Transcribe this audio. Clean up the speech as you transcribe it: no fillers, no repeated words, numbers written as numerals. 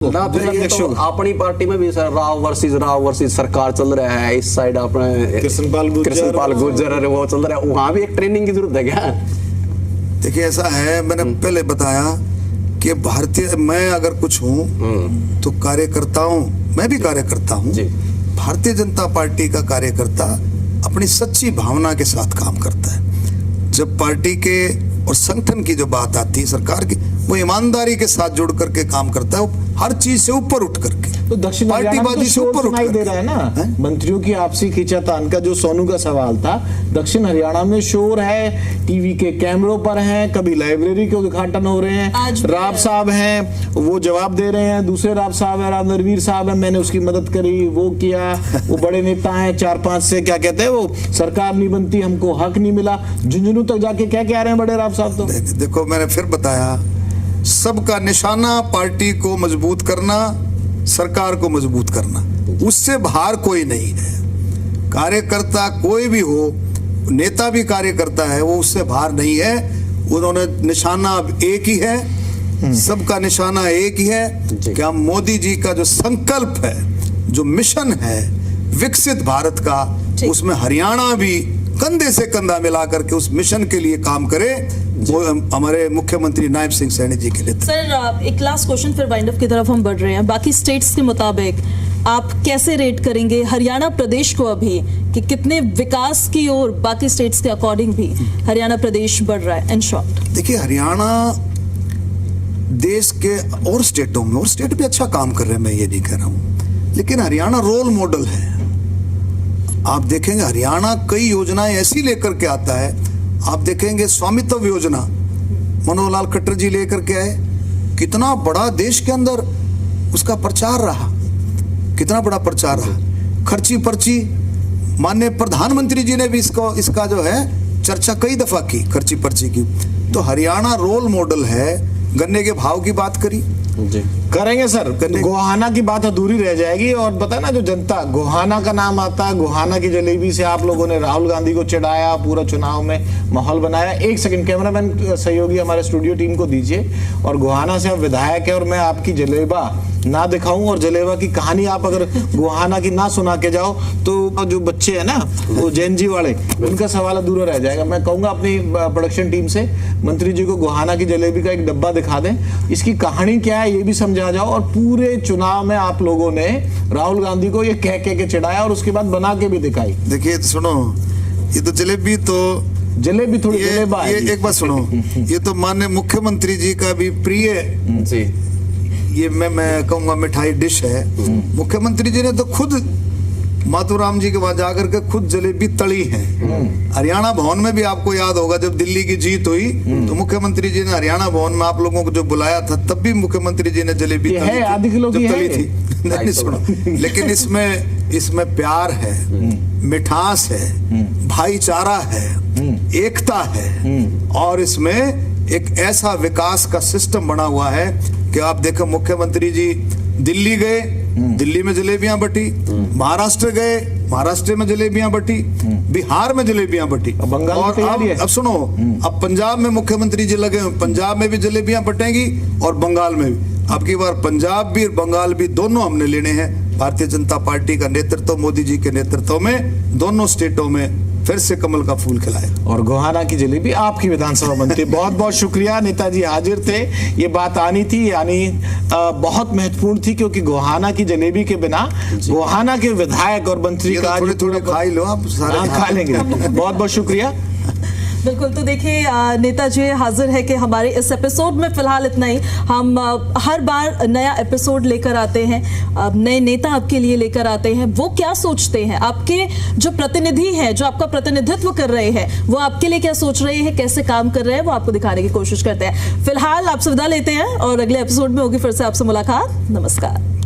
ना फिर ये तो अपनी पार्टी में भी सर राव वर्सेस सरकार चल रहा है। इस साइड अपने कृष्णपाल गुर्जर वो चल रहा है, वहाँ भी एक ट्रेनिंग की जरूरत है क्या? देखिए ऐसा है, मैंने पहले बताया कि भारतीय मैं अगर कुछ हूँ तो कार्यकर्ता हूँ, मैं भी कार्यकर्ता हूँ। भारतीय जनता पार्टी का कार्यकर्ता अपनी सच्ची भावना के साथ काम करता है। जब पार्टी के और संगठन की जो बात आती है सरकार की, वो ईमानदारी के साथ जुड़ करके काम करता है, वो हर चीज से ऊपर उठ करके। तो दक्षिण पार्टीबाजी से ऊपर सुनाई दे रहा है ना मंत्रियों की आपसी खींचातान का। जो सोनू का सवाल था, दक्षिण हरियाणा में शोर है, टीवी के कैमरों पर हैं, कभी लाइब्रेरी के उद्घाटन हो रहे हैं, राव साहब हैं वो जवाब दे रहे हैं, दूसरे राव साहब है, राव नरवीर साहब है, मैंने उसकी मदद करी, वो किया, वो बड़े नेता हैं 4-5 से, क्या कहते हैं वो, सरकार नहीं बनती, हमको हक नहीं मिला। झुंझुनू तक जाके क्या कह रहे हैं बड़े राव साहब। तो देखो मैंने फिर बताया, सबका निशाना पार्टी को मजबूत करना, सरकार को मजबूत करना, उससे बाहर कोई नहीं है। कार्यकर्ता कोई भी हो, नेता भी कार्यकर्ता है, वो उससे बाहर नहीं है। उन्होंने निशाना अब एक ही है, सबका निशाना एक ही है कि हम मोदी जी का जो संकल्प है, जो मिशन है विकसित भारत का, उसमें हरियाणा भी कंधे से कंधा मिला करके उस मिशन के लिए काम करे, वो हमारे मुख्यमंत्री नायब सिंह सैनी जी के लिए। सर एक लास्ट क्वेश्चन, फिर वाइंड अप की तरफ हम बढ़ रहे हैं। बाकी स्टेट्स के मुताबिक आप कैसे रेट करेंगे हरियाणा प्रदेश को अभी, कि कितने विकास की ओर बाकी स्टेट्स के अकॉर्डिंग भी हरियाणा प्रदेश बढ़ रहा है? इन शॉर्ट देखिए, हरियाणा देश के और स्टेटों में, और स्टेट भी अच्छा काम कर रहे हैं, मैं ये नहीं कह रहा हूँ, लेकिन हरियाणा रोल मॉडल है। आप देखेंगे हरियाणा कई योजनाएं ऐसी लेकर के आता है, आप देखेंगे स्वामित्व योजना मनोहर लाल खट्टर जी लेकर के आए, कितना बड़ा देश के अंदर उसका प्रचार रहा, कितना बड़ा प्रचार रहा। खर्ची पर्ची, माननीय प्रधानमंत्री जी ने भी इसका जो है चर्चा कई दफा की, खर्ची पर्ची की। तो हरियाणा रोल मॉडल है। गन्ने के भाव की बात करी जी करेंगे सर, गोहाना की बात अधूरी रह जाएगी। और बताए ना, जो जनता गोहाना का नाम आता है, गोहाना की जलेबी से आप लोगों ने राहुल गांधी को चिढ़ाया, पूरा चुनाव में माहौल बनाया। एक सेकंड कैमरामैन सहयोगी हमारे स्टूडियो टीम को दीजिए। और गोहाना से आप विधायक है, और मैं आपकी जलेबा ना दिखाऊं और जलेबा की कहानी आप अगर गोहाना की ना सुना के जाओ, तो जो बच्चे हैं ना वो जैन जी वाले, उनका सवाल अधूरा रह जाएगा। मैं कहूंगा अपनी प्रोडक्शन टीम से मंत्री जी को गोहाना की जलेबी का एक डब्बा दिखा दें, इसकी कहानी क्या है ये भी समझा जाओ। और पूरे चुनाव में आप लोगों ने राहुल गांधी को ये कह के चिढ़ाया और उसके बाद बना के भी दिखाई। देखिए सुनो, ये तो जलेबी थोड़ी जलेबा है। एक बात सुनो, ये तो माननीय मुख्यमंत्री जी का भी प्रिय जी, ये मैं कहूंगा मिठाई डिश है। मुख्यमंत्री जी ने तो खुद माथुराम जी के वहां जाकर के खुद जलेबी तली है। हरियाणा भवन में भी आपको याद होगा, जब दिल्ली की जीत हुई तो मुख्यमंत्री जी ने हरियाणा भवन में आप लोगों को जो बुलाया था, तब भी मुख्यमंत्री जी ने जलेबी आधी किलो की तली थी। नहीं सुनो, लेकिन इसमें प्यार है, मिठास है, भाईचारा है, एकता है, और इसमें एक ऐसा विकास का सिस्टम बना हुआ है कि आप देखो, मुख्यमंत्री जी दिल्ली गए, दिल्ली में जलेबियां बटी, महाराष्ट्र गए, महाराष्ट्र में जलेबियां बटी, बिहार में जलेबियां बटी, और अब सुनो, अब पंजाब में मुख्यमंत्री जी लगे हुए, पंजाब में भी जलेबियां बटेंगी और बंगाल में भी। अब की बार पंजाब भी और बंगाल भी दोनों हमने लेने हैं। भारतीय जनता पार्टी का नेतृत्व, मोदी जी के नेतृत्व में दोनों स्टेटों में फिर से कमल का फूल खिलाए। और गोहाना की जलेबी आपकी विधानसभा मंत्री, बहुत बहुत शुक्रिया। नेताजी हाजिर थे, ये बात आनी थी, यानी बहुत महत्वपूर्ण थी, क्योंकि गोहाना की जलेबी के बिना गोहाना के विधायक और मंत्री का थोड़े खा ही लो आप, सारे खा लेंगे। बहुत बहुत शुक्रिया। बिल्कुल, तो देखिए नेताजी हाजिर है कि हमारे इस एपिसोड में फिलहाल इतना ही। हम हर बार नया एपिसोड लेकर आते हैं, नए नेता आपके लिए लेकर आते हैं। वो क्या सोचते हैं, आपके जो प्रतिनिधि हैं, जो आपका प्रतिनिधित्व कर रहे हैं, वो आपके लिए क्या सोच रहे हैं, कैसे काम कर रहे हैं, वो आपको दिखाने की कोशिश करते हैं। फिलहाल आपसे विदा लेते हैं और अगले एपिसोड में होगी फिर से आपसे मुलाकात। नमस्कार।